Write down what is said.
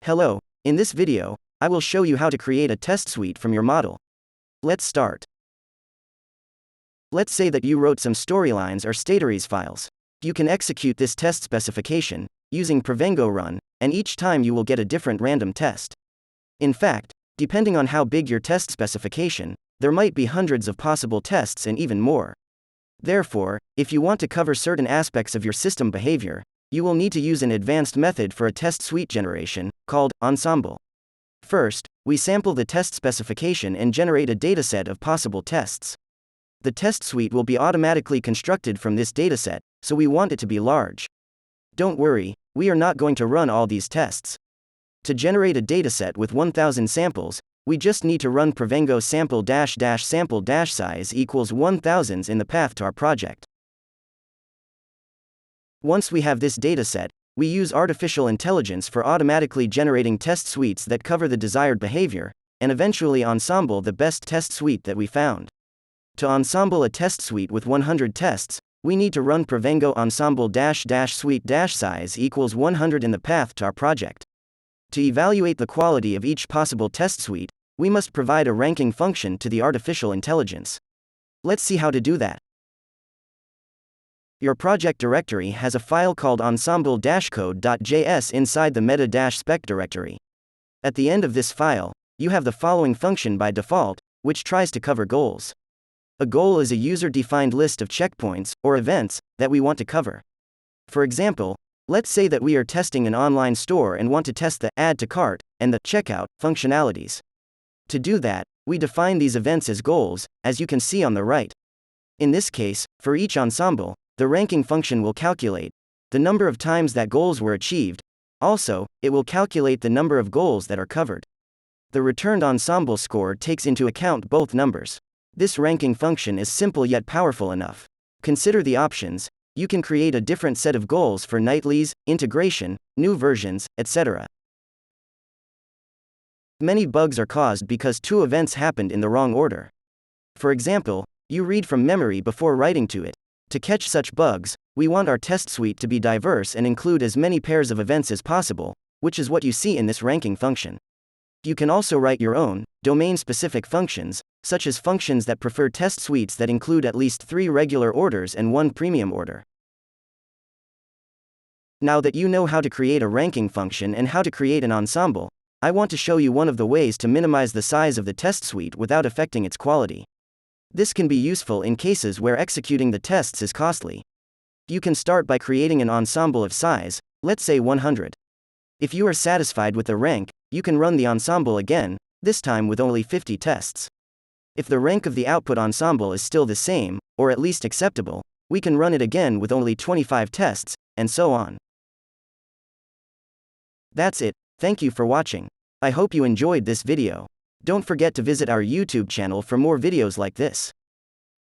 Hello, in this video, I will show you how to create a test suite from your model. Let's start. Let's say that you wrote some storylines or statories files. You can execute this test specification using Provengo run, and each time you will get a different random test. In fact, depending on how big your test specification, there might be hundreds of possible tests and even more. Therefore, if you want to cover certain aspects of your system behavior, you will need to use an advanced method for a test suite generation, called Ensemble. First, we sample the test specification and generate a dataset of possible tests. The test suite will be automatically constructed from this dataset, so we want it to be large. Don't worry, we are not going to run all these tests. To generate a dataset with 1000 samples, we just need to run Provengo sample-size equals 1000 in the path to our project. Once we have this dataset, we use artificial intelligence for automatically generating test suites that cover the desired behavior, and eventually ensemble the best test suite that we found. To ensemble a test suite with 100 tests, we need to run Provengo ensemble-suite-size equals 100 in the path to our project. To evaluate the quality of each possible test suite, we must provide a ranking function to the artificial intelligence. Let's see how to do that. Your project directory has a file called ensemble-code.js inside the meta-spec directory. At the end of this file, you have the following function by default, which tries to cover goals. A goal is a user-defined list of checkpoints, or events, that we want to cover. For example, let's say that we are testing an online store and want to test the add to cart and the checkout functionalities. To do that, we define these events as goals, as you can see on the right. In this case, for each ensemble, the ranking function will calculate the number of times that goals were achieved. Also, it will calculate the number of goals that are covered. The returned ensemble score takes into account both numbers. This ranking function is simple yet powerful enough. Consider the options. You can create a different set of goals for nightlies, integration, new versions, etc. Many bugs are caused because two events happened in the wrong order. For example, you read from memory before writing to it. To catch such bugs, we want our test suite to be diverse and include as many pairs of events as possible, which is what you see in this ranking function. You can also write your own, domain-specific functions, such as functions that prefer test suites that include at least 3 regular orders and 1 premium order. Now that you know how to create a ranking function and how to create an ensemble, I want to show you one of the ways to minimize the size of the test suite without affecting its quality. This can be useful in cases where executing the tests is costly. You can start by creating an ensemble of size, let's say 100. If you are satisfied with the rank, you can run the ensemble again, this time with only 50 tests. If the rank of the output ensemble is still the same, or at least acceptable, we can run it again with only 25 tests, and so on. That's it. Thank you for watching. I hope you enjoyed this video. Don't forget to visit our YouTube channel for more videos like this.